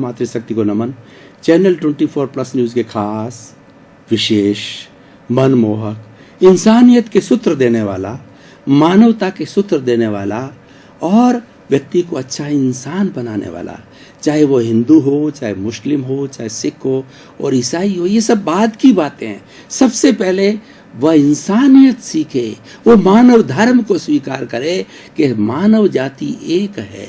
मातृशक्ति को नमन। Channel 24+ news के खास, विशेष, मनमोहक, इंसानियत के सूत्र देने वाला, मानवता के सूत्र देने वाला और व्यक्ति को अच्छा इंसान बनाने वाला, चाहे वो हिंदू हो, चाहे मुस्लिम हो, चाहे सिख हो और ईसाई हो, ये सब बाद की बातें हैं। सबसे पहले वह इंसानियत सीखे, वो मानव धर्म को स्वीकार करे कि मानव जाति एक है।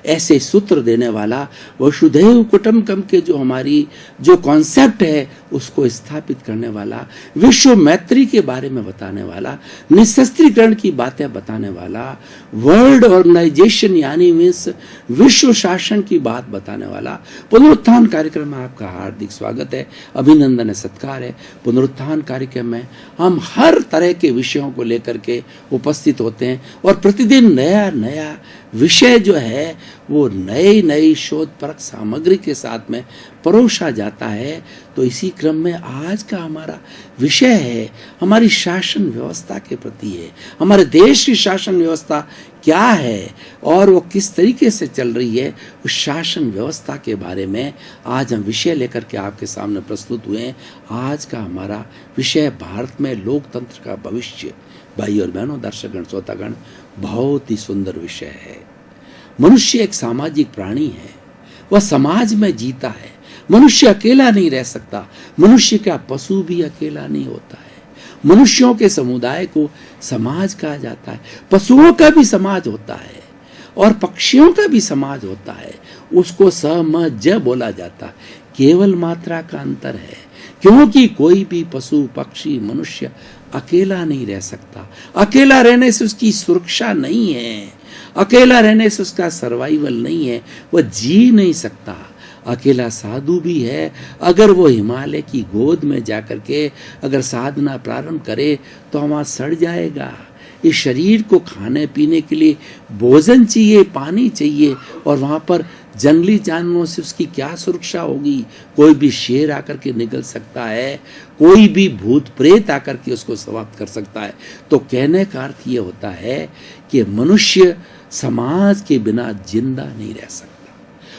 ऐसे सूत्र देने वाला, वसुधैव कुटुंबकम के जो हमारी जो कॉन्सेप्ट है उसको स्थापित करने वाला, विश्व मैत्री के बारे में बताने वाला, निशस्त्रीकरण की बातें बताने वाला, वर्ल्ड ऑर्गेनाइजेशन यानी मीन्स विश्व शासन की बात बताने वाला। पुनरुत्थान कार्यक्रम में आपका हार्दिक स्वागत है, अभिनंदन है, सत्कार है। पुनरुत्थान कार्यक्रम में हम हर तरह के विषयों को लेकर के उपस्थित होते हैं और प्रतिदिन नया नया विषय जो है वो नई नई शोध परक सामग्री के साथ में परोसा जाता है। तो इसी क्रम में आज का हमारा विषय है हमारी शासन व्यवस्था के प्रति है, हमारे देश की शासन व्यवस्था क्या है और वो किस तरीके से चल रही है, उस शासन व्यवस्था के बारे में आज हम विषय लेकर के आपके सामने प्रस्तुत हुए हैं। आज का हमारा विषय भारत में लोकतंत्र का भविष्य। भाई और बहनों, दर्शकगण, श्रोतागण, बहुत ही सुंदर विषय है। मनुष्य एक सामाजिक प्राणी है, वह समाज में जीता है। मनुष्य अकेला नहीं रह सकता, मनुष्य का पशु भी अकेला नहीं होता है। मनुष्यों के समुदाय को समाज कहा जाता है, पशुओं का भी समाज होता है और पक्षियों का भी समाज होता है, उसको समज बोला जाता है। केवल मात्रा का अंतर है, क्योंकि कोई भी पशु, पक्षी, मनुष्य अकेला नहीं रह सकता। अकेला रहने से उसकी सुरक्षा नहीं है, अकेला रहने से उसका सर्वाइवल नहीं है, वह जी नहीं सकता। अकेला साधु भी है, अगर वो हिमालय की गोद में जाकर के अगर साधना प्रारंभ करे तो वहाँ सड़ जाएगा। इस शरीर को खाने पीने के लिए भोजन चाहिए, पानी चाहिए और वहाँ पर जंगली जानवरों से उसकी क्या सुरक्षा होगी। कोई भी शेर आकर के निगल सकता है, कोई भी भूत प्रेत आकर के उसको समाप्त कर सकता है। तो कहने का अर्थ ये होता है कि मनुष्य समाज के बिना जिंदा नहीं रह सकता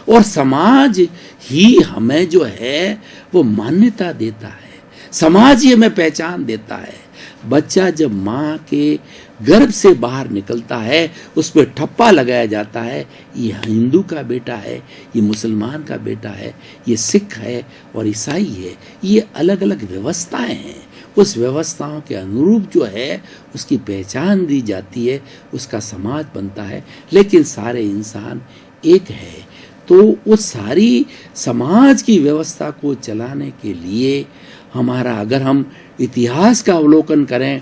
और समाज ही हमें जो है वो मान्यता देता है, समाज ही हमें पहचान देता है। बच्चा जब माँ के गर्भ से बाहर निकलता है उस पर ठप्पा लगाया जाता है, ये हिंदू का बेटा है, ये मुसलमान का बेटा है, ये सिख है और ईसाई है। ये अलग अलग व्यवस्थाएं हैं, उस व्यवस्थाओं के अनुरूप जो है उसकी पहचान दी जाती है, उसका समाज बनता है। लेकिन सारे इंसान एक है। तो उस सारी समाज की व्यवस्था को चलाने के लिए हमारा, अगर हम इतिहास का अवलोकन करें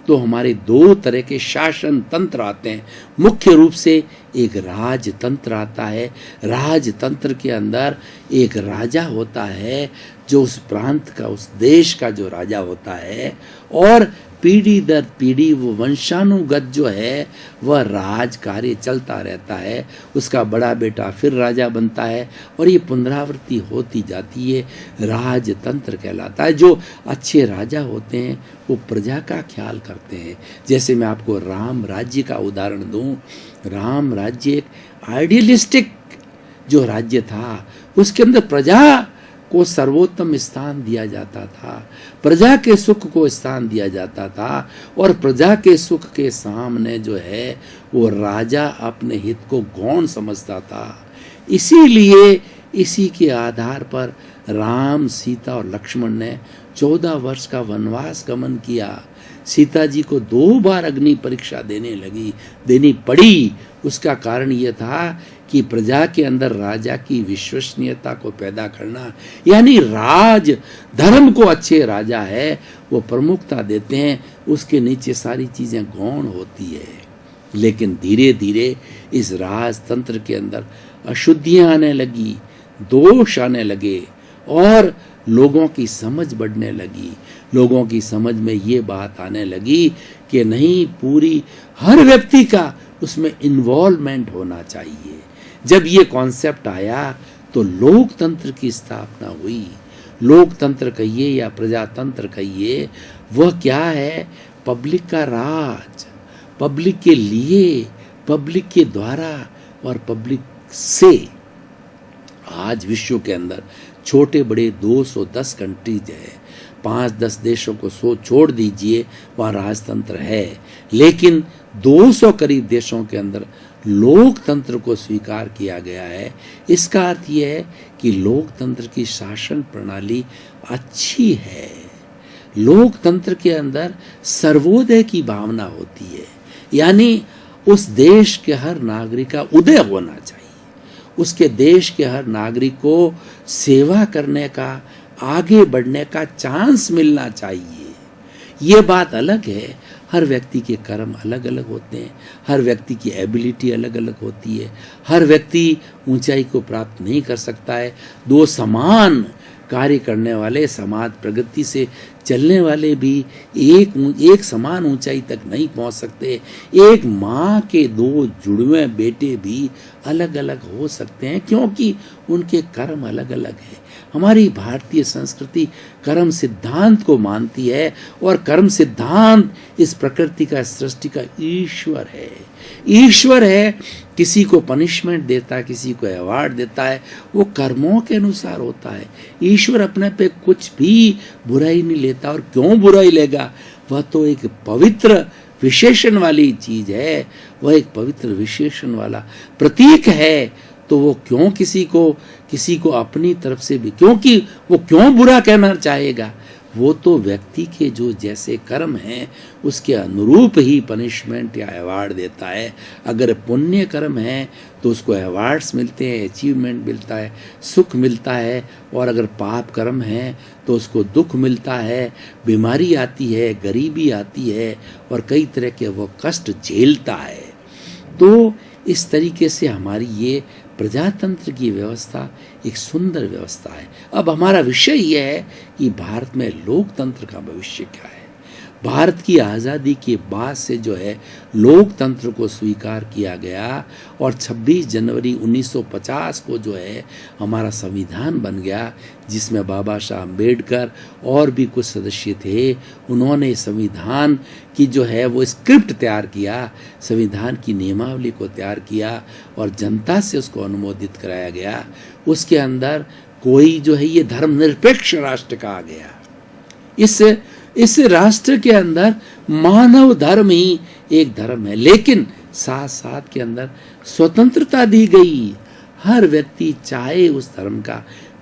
तो हमारे दो तरह के शासन तंत्र आते हैं। मुख्य रूप से एक राजतंत्र आता है। राजतंत्र के अंदर एक राजा होता है जो उस प्रांत का, उस देश का जो राजा होता है और पीढ़ी दर पीढ़ी वो वंशानुगत जो है वह राज कार्य चलता रहता है। उसका बड़ा बेटा फिर राजा बनता है और ये पुनरावृत्ति होती जाती है, राजतंत्र कहलाता है। जो अच्छे राजा होते हैं वो प्रजा का ख्याल करते हैं। जैसे मैं आपको राम राज्य का उदाहरण दूं, राम राज्य एक आइडियलिस्टिक जो राज्य था, उसके अंदर प्रजा को सर्वोत्तम स्थान दिया जाता था, प्रजा के सुख को स्थान दिया जाता था और प्रजा के सुख के सामने जो है वो राजा अपने हित को गौण समझता था। इसीलिए इसी के आधार पर राम, सीता और लक्ष्मण ने 14 वर्ष का वनवास गमन किया। सीता जी को 2 बार अग्नि परीक्षा देनी पड़ी। उसका कारण यह था कि प्रजा के अंदर राजा की विश्वसनीयता को पैदा करना, यानी राज धर्म को अच्छे राजा है वो प्रमुखता देते हैं, उसके नीचे सारी चीजें गौण होती है। लेकिन धीरे धीरे इस राजतंत्र के अंदर अशुद्धियां आने लगी, दोष आने लगे और लोगों की समझ बढ़ने लगी। लोगों की समझ में ये बात आने लगी कि नहीं, पूरी हर व्यक्ति का उसमें इन्वॉल्वमेंट होना चाहिए। जब ये कॉन्सेप्ट आया तो लोकतंत्र की स्थापना हुई। लोकतंत्र कहिए या प्रजातंत्र कहिए, वह क्या है? पब्लिक का राज, पब्लिक के लिए, पब्लिक के द्वारा और पब्लिक से आज विश्व के अंदर छोटे बड़े 210 कंट्रीज है, 5-10 देशों को छोड़ दीजिए वहाँ राजतंत्र है, लेकिन 200 करीब देशों के अंदर लोकतंत्र को स्वीकार किया गया है। इसका अर्थ यह है कि लोकतंत्र की शासन प्रणाली अच्छी है। लोकतंत्र के अंदर सर्वोदय की भावना होती है, यानी उस देश के हर नागरिक का उदय होना चाहिए, उसके देश के हर नागरिक को सेवा करने का, आगे बढ़ने का चांस मिलना चाहिए। ये बात अलग है, हर व्यक्ति के कर्म अलग अलग होते हैं, हर व्यक्ति की एबिलिटी अलग अलग होती है, हर व्यक्ति ऊंचाई को प्राप्त नहीं कर सकता है। दो समान कार्य करने वाले, समाज प्रगति से चलने वाले भी एक समान ऊंचाई तक नहीं पहुंच सकते। एक माँ के दो जुड़वे बेटे भी अलग अलग हो सकते हैं, क्योंकि उनके कर्म अलग अलग हैं। हमारी भारतीय संस्कृति कर्म सिद्धांत को मानती है, और कर्म सिद्धांत इस प्रकृति का, सृष्टि का ईश्वर है। ईश्वर है, किसी को पनिशमेंट देता है, किसी को अवार्ड देता है, वो कर्मों के अनुसार होता है। ईश्वर अपने पे कुछ भी बुराई नहीं लेता, और क्यों बुराई लेगा? वह तो एक पवित्र विशेषण वाली चीज है, वह एक पवित्र विशेषण वाला प्रतीक है। तो वो क्यों किसी को अपनी तरफ से भी, क्योंकि वो क्यों बुरा कहना चाहेगा? वो तो व्यक्ति के जो जैसे कर्म हैं उसके अनुरूप ही पनिशमेंट या अवार्ड देता है। अगर पुण्य कर्म है तो उसको अवार्ड्स मिलते हैं, अचीवमेंट मिलता है, सुख मिलता है, और अगर पाप कर्म है तो उसको दुख मिलता है, बीमारी आती है, गरीबी आती है, और कई तरह के वो कष्ट झेलता है। तो इस तरीके से हमारी ये प्रजातंत्र की व्यवस्था एक सुंदर व्यवस्था है। अब हमारा विषय यह है कि भारत में लोकतंत्र का भविष्य क्या है। भारत की आज़ादी के बाद से जो है लोकतंत्र को स्वीकार किया गया, और 26 जनवरी 1950 को जो है हमारा संविधान बन गया, जिसमें बाबा साहब अम्बेडकर और भी कुछ सदस्य थे। उन्होंने संविधान की जो है वो स्क्रिप्ट तैयार किया, संविधान की नियमावली को तैयार किया, और जनता से उसको अनुमोदित कराया गया। उसके अंदर कोई जो है ये धर्मनिरपेक्ष राष्ट्र कहा गया। इस राष्ट्र के अंदर मानव धर्म ही एक धर्म है, लेकिन साथ साथ के अंदर स्वतंत्रता दी गई। हर व्यक्ति चाहे उस धर्म का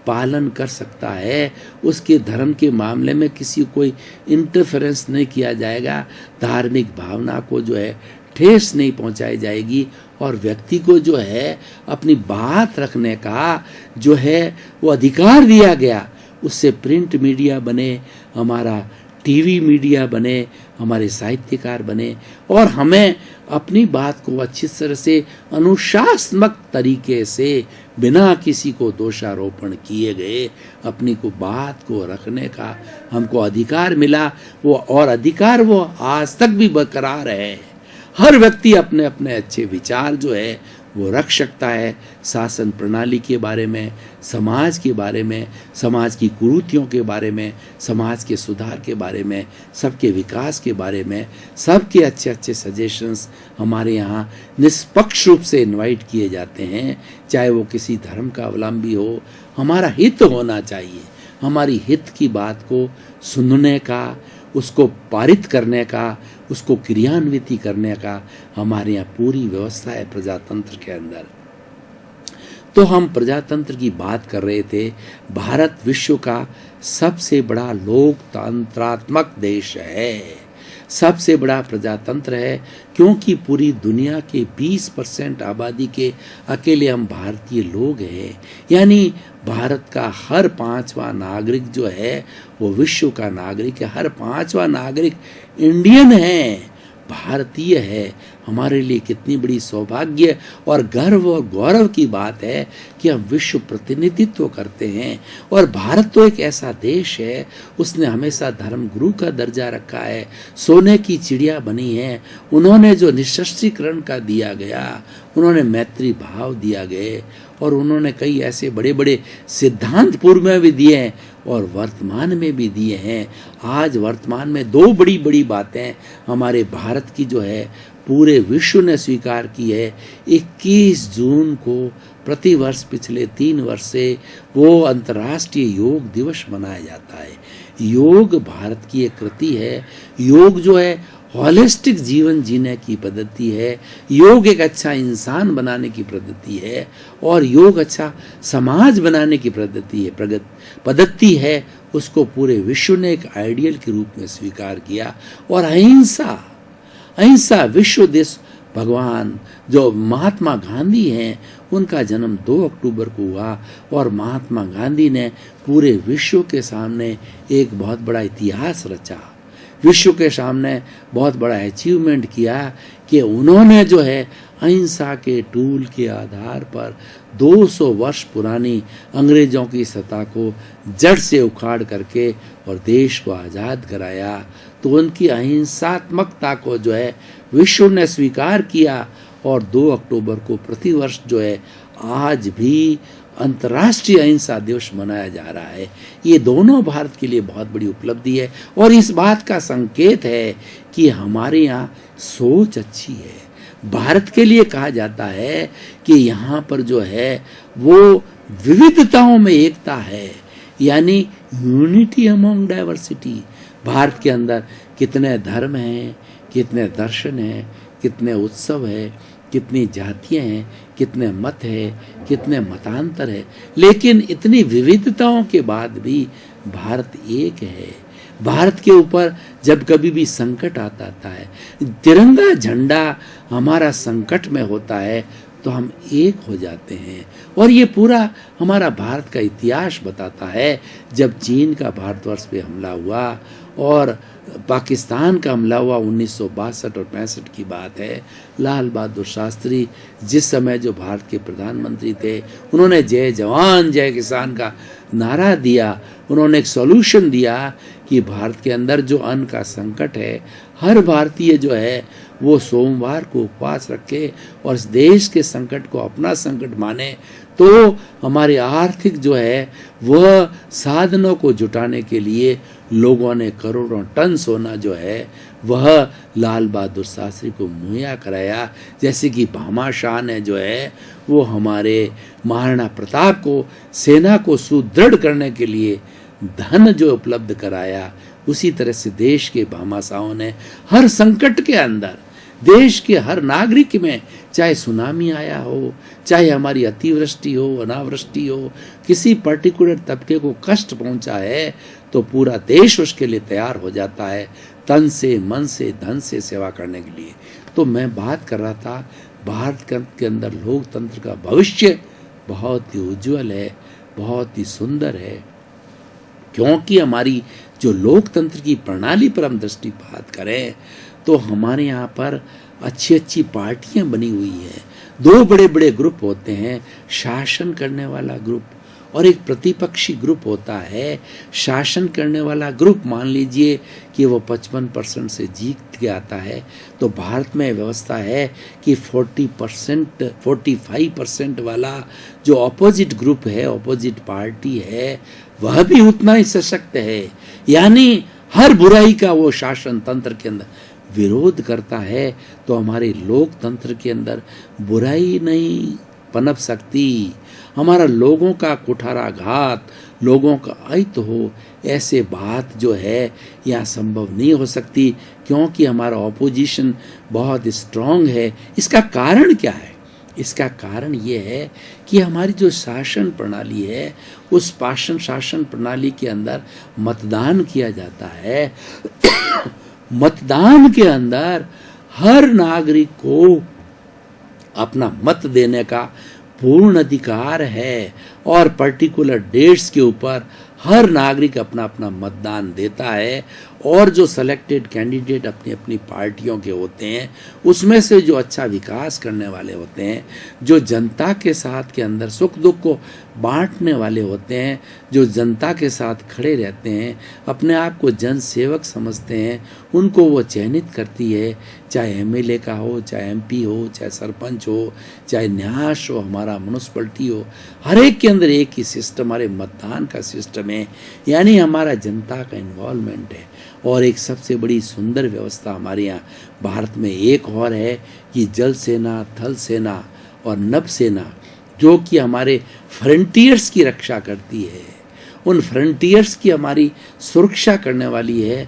पालन कर सकता है, उसके धर्म के मामले में किसी कोई इंटरफेरेंस नहीं किया जाएगा, धार्मिक भावना को जो है ठेस नहीं पहुंचाई जाएगी, और व्यक्ति को जो है अपनी बात रखने का जो है वो अधिकार दिया गया। उससे प्रिंट मीडिया बने, हमारा टीवी मीडिया बने, हमारे साहित्यकार बने, और हमें अपनी बात को अच्छी तरह से अनुशासनात्मक तरीके से, बिना किसी को दोषारोपण किए गए, अपनी को बात को रखने का हमको अधिकार मिला। वो और अधिकार वो आज तक भी बरकरार है। हर व्यक्ति अपने अपने अच्छे विचार जो है वो रख सकता है, शासन प्रणाली के बारे में, समाज के बारे में, समाज की कुरीतियों के बारे में, समाज के सुधार के बारे में, सबके विकास के बारे में, सबके अच्छे अच्छे सजेशंस हमारे यहाँ निष्पक्ष रूप से इनवाइट किए जाते हैं। चाहे वो किसी धर्म का अवलंबी हो, हमारा हित होना चाहिए। हमारी हित की बात को सुनने का, उसको पारित करने का, उसको क्रियान्वित करने का हमारे यहाँ पूरी व्यवस्था है प्रजातंत्र के अंदर। तो हम प्रजातंत्र की बात कर रहे थे। भारत विश्व का सबसे बड़ा लोकतंत्रात्मक देश है, सबसे बड़ा प्रजातंत्र है, क्योंकि पूरी दुनिया के 20% आबादी के अकेले हम भारतीय लोग हैं। यानी भारत का हर 5वां नागरिक जो है वो विश्व का नागरिक है। हर 5वां नागरिक इंडियन है, भारतीय है। हमारे लिए कितनी बड़ी सौभाग्य और गर्व और गौरव की बात है कि हम विश्व प्रतिनिधित्व करते हैं। और भारत तो एक ऐसा देश है, उसने हमेशा धर्म गुरु का दर्जा रखा है, सोने की चिड़िया बनी है। उन्होंने जो निःशस्त्रीकरण का दिया गया, उन्होंने मैत्री भाव दिया गए, और उन्होंने कई ऐसे बड़े बड़े सिद्धांत पूर्व में भी दिए हैं और वर्तमान में भी दिए हैं। आज वर्तमान में दो बड़ी बड़ी बातें हमारे भारत की जो है पूरे विश्व ने स्वीकार की है। 21 जून को प्रतिवर्ष पिछले 3 वर्ष से वो अंतर्राष्ट्रीय योग दिवस मनाया जाता है। योग भारत की एक कृति है। योग जो है हॉलिस्टिक जीवन जीने की पद्धति है। योग एक अच्छा इंसान बनाने की पद्धति है और योग अच्छा समाज बनाने की पद्धति है। उसको पूरे विश्व ने एक आइडियल के रूप में स्वीकार किया और अहिंसा विश्व देश भगवान जो महात्मा गांधी हैं उनका जन्म 2 अक्टूबर को हुआ और महात्मा गांधी ने पूरे विश्व के सामने एक बहुत बड़ा इतिहास रचा, विश्व के सामने बहुत बड़ा अचीवमेंट किया कि उन्होंने जो है अहिंसा के टूल के आधार पर 200 वर्ष पुरानी अंग्रेजों की सत्ता को जड़ से उखाड़ करके और देश को आज़ाद कराया। तो उनकी अहिंसात्मकता को जो है विश्व ने स्वीकार किया और 2 अक्टूबर को प्रतिवर्ष जो है आज भी अंतर्राष्ट्रीय अहिंसा दिवस मनाया जा रहा है। ये दोनों भारत के लिए बहुत बड़ी उपलब्धि है और इस बात का संकेत है कि हमारे यहाँ सोच अच्छी है। भारत के लिए कहा जाता है कि यहाँ पर जो है वो विविधताओं में एकता है, यानी यूनिटी अमॉन्ग डाइवर्सिटी। भारत के अंदर कितने धर्म हैं, कितने दर्शन हैं, कितने उत्सव है, कितनी जातियां हैं, कितने मत है, कितने मतांतर है, लेकिन इतनी विविधताओं के बाद भी भारत एक है। भारत के ऊपर जब कभी भी संकट आता है, तिरंगा झंडा हमारा संकट में होता है तो हम एक हो जाते हैं। और ये पूरा हमारा भारत का इतिहास बताता है। जब चीन का भारतवर्ष पे हमला हुआ और पाकिस्तान का हमला हुआ 1962 और 65 की बात है, लाल बहादुर शास्त्री जिस समय जो भारत के प्रधानमंत्री थे, उन्होंने जय जवान जय किसान का नारा दिया। उन्होंने एक सॉल्यूशन दिया कि भारत के अंदर जो अन्न का संकट है, हर भारतीय जो है वो सोमवार को उपवास रखे और इस देश के संकट को अपना संकट माने, तो हमारे आर्थिक जो है वह साधनों को जुटाने के लिए लोगों ने करोड़ों टन सोना जो है वह लाल बहादुर शास्त्री को मुहैया कराया। जैसे कि भामाशाह ने जो है वो हमारे महाराणा प्रताप को सेना को सुदृढ़ करने के लिए धन जो उपलब्ध कराया, उसी तरह से देश के भामाशाहों ने हर संकट के अंदर देश के हर नागरिक में, चाहे सुनामी आया हो, चाहे हमारी अतिवृष्टि हो, अनावृष्टि हो, किसी पर्टिकुलर तबके को कष्ट पहुंचा है तो पूरा देश उसके लिए तैयार हो जाता है, तन से, मन से, धन से सेवा करने के लिए। तो मैं बात कर रहा था भारत के अंदर लोकतंत्र का भविष्य बहुत ही उज्जवल है, बहुत ही सुंदर है, क्योंकि हमारी जो लोकतंत्र की प्रणाली पर हम दृष्टिपात करें तो हमारे यहाँ पर अच्छी अच्छी पार्टियां बनी हुई हैं। 2 बड़े बड़े ग्रुप होते हैं, शासन करने वाला ग्रुप और एक प्रतिपक्षी ग्रुप होता है। शासन करने वाला ग्रुप मान लीजिए कि वो 55% से जीत के आता है, तो भारत में व्यवस्था है कि 45% वाला जो ऑपोजिट ग्रुप है, ऑपोजिट पार्टी है, वह भी उतना ही सशक्त है, यानी हर बुराई का वो शासन तंत्र के अंदर विरोध करता है। तो हमारे लोकतंत्र के अंदर बुराई नहीं पनप सकती। हमारा लोगों का कुठाराघात, लोगों का अहित हो, ऐसे बात जो है यहाँ संभव नहीं हो सकती, क्योंकि हमारा ऑपोजिशन बहुत स्ट्रांग है। इसका कारण क्या है? इसका कारण ये है कि हमारी जो शासन प्रणाली है, उस शासन प्रणाली के अंदर मतदान किया जाता है। मतदान के अंदर हर नागरिक को अपना मत देने का पूर्ण अधिकार है और पर्टिकुलर डेट्स के ऊपर हर नागरिक अपना अपना मतदान देता है। और जो सेलेक्टेड कैंडिडेट अपनी अपनी पार्टियों के होते हैं, उसमें से जो अच्छा विकास करने वाले होते हैं, जो जनता के साथ के अंदर सुख दुख को बांटने वाले होते हैं, जो जनता के साथ खड़े रहते हैं, अपने आप को जन सेवक समझते हैं, उनको वो चयनित करती है। चाहे एमएलए का हो, चाहे एमपी हो, चाहे सरपंच हो, चाहे न्यास हो, हमारा म्युनिसिपलिटी हो, हर एक के अंदर एक ही सिस्टम, हमारे मतदान का सिस्टम है, यानी हमारा जनता का इन्वॉल्वमेंट है। और एक सबसे बड़ी सुंदर व्यवस्था हमारे यहाँ भारत में एक और है कि जल सेना, थल सेना और नभ सेना जो कि हमारे फ्रंटियर्स की रक्षा करती है, उन फ्रंटियर्स की हमारी सुरक्षा करने वाली है,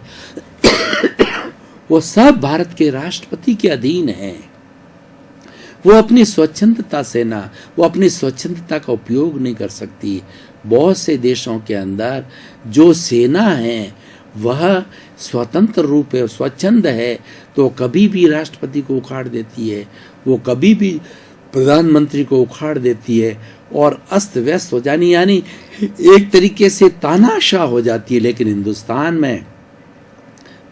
वो सब भारत के राष्ट्रपति के अधीन है। वो अपनी स्वच्छंदता से ना, वो अपनी स्वच्छंदता का उपयोग नहीं कर सकती। बहुत से देशों के अंदर जो सेना है वह स्वतंत्र रूप है, स्वच्छंद है, तो कभी भी राष्ट्रपति को उखाड़ देती है, वो कभी भी प्रधानमंत्री को उखाड़ देती है और अस्त व्यस्त हो जानी, यानी एक तरीके से तानाशाह हो जाती है। लेकिन हिंदुस्तान में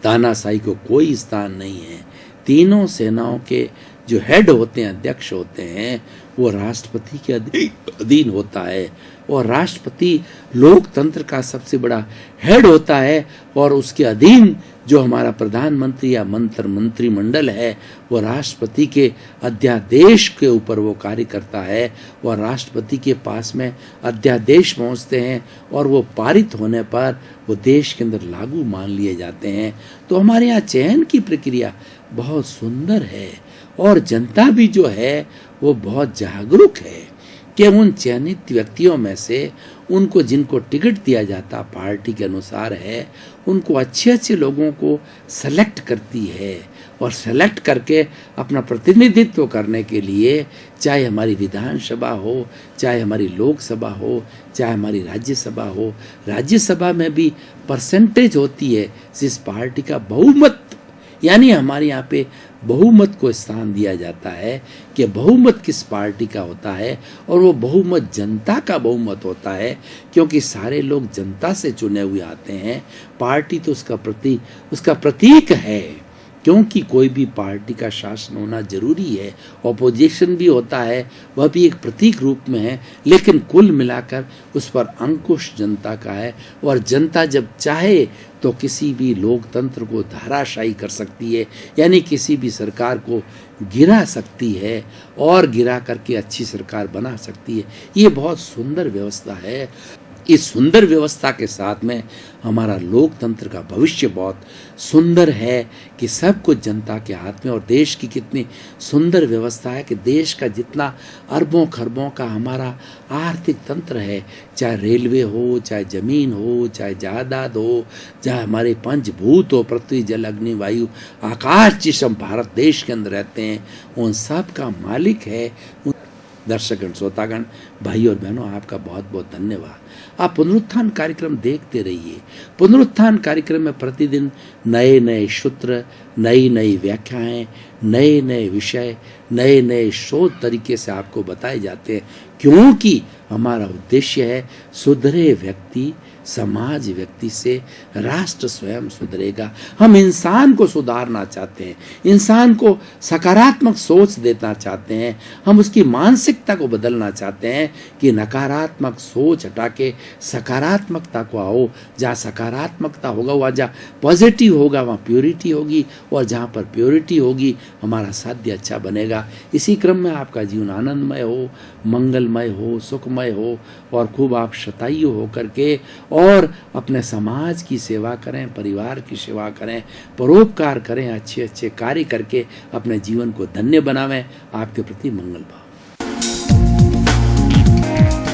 तानाशाही को कोई स्थान नहीं है। तीनों सेनाओं के जो हेड होते हैं, अध्यक्ष होते हैं, वो राष्ट्रपति के अधीन होता है और राष्ट्रपति लोकतंत्र का सबसे बड़ा हेड होता है और उसके अधीन जो हमारा प्रधानमंत्री या मंत्रिमंडल है वो राष्ट्रपति के अध्यादेश के ऊपर वो कार्य करता है और राष्ट्रपति के पास में अध्यादेश पहुंचते हैं और वो पारित होने पर वो देश के अंदर लागू मान लिए जाते हैं। तो हमारे यहाँ चयन की प्रक्रिया बहुत सुंदर है और जनता भी जो है वो बहुत जागरूक है कि उन चयनित व्यक्तियों में से उनको जिनको टिकट दिया जाता पार्टी के अनुसार है, उनको अच्छे लोगों को सेलेक्ट करती है और सेलेक्ट करके अपना प्रतिनिधित्व करने के लिए, चाहे हमारी विधानसभा हो, चाहे हमारी लोकसभा हो, चाहे हमारी राज्यसभा हो, राज्यसभा में भी परसेंटेज होती है जिस पार्टी का बहुमत, यानी हमारे यहाँ पे बहुमत को स्थान दिया जाता है कि बहुमत किस पार्टी का होता है और वो बहुमत जनता का बहुमत होता है, क्योंकि सारे लोग जनता से चुने हुए आते हैं। पार्टी तो उसका प्रतीक है, क्योंकि कोई भी पार्टी का शासन होना जरूरी है। ऑपोजिशन भी होता है, वह भी एक प्रतीक रूप में है, लेकिन कुल मिलाकर उस पर अंकुश जनता का है और जनता जब चाहे तो किसी भी लोकतंत्र को धाराशायी कर सकती है, यानी किसी भी सरकार को गिरा सकती है और गिरा करके अच्छी सरकार बना सकती है। ये बहुत सुंदर व्यवस्था है। इस सुंदर व्यवस्था के साथ में हमारा लोकतंत्र का भविष्य बहुत सुंदर है कि सब कुछ जनता के हाथ में, और देश की कितनी सुंदर व्यवस्था है कि देश का जितना अरबों खरबों का हमारा आर्थिक तंत्र है, चाहे रेलवे हो, चाहे जमीन हो, चाहे जायदाद हो, चाहे हमारे पंचभूत हो, पृथ्वी जल अग्नि वायु आकाश, जिस हम भारत देश के अंदर रहते हैं, उन सब का मालिक है। दर्शकगण, श्रोतागण, भाई और बहनों, आपका बहुत बहुत धन्यवाद। आप पुनरुत्थान कार्यक्रम देखते रहिए। पुनरुत्थान कार्यक्रम में प्रतिदिन नए नए सूत्र, नई नई व्याख्याएं, नए नए विषय, नए नए शोध तरीके से आपको बताए जाते हैं, क्योंकि हमारा उद्देश्य है सुधरे व्यक्ति, समाज व्यक्ति से राष्ट्र स्वयं सुधरेगा। हम इंसान को सुधारना चाहते हैं, इंसान को सकारात्मक सोच देना चाहते हैं, हम उसकी मानसिकता को बदलना चाहते हैं कि नकारात्मक सोच हटा के सकारात्मकता को आओ। जहाँ सकारात्मकता होगा, वहाँ जहाँ पॉजिटिव होगा, वहाँ प्योरिटी होगी, और जहाँ पर प्योरिटी होगी हमारा साध्य अच्छा बनेगा। इसी क्रम में आपका जीवन आनंदमय हो, मंगलमय हो, सुखमय हो, और खूब आप शतायु हो करके और अपने समाज की सेवा करें, परिवार की सेवा करें, परोपकार करें, अच्छे अच्छे कार्य करके अपने जीवन को धन्य बनावें। आपके प्रति मंगल भाव।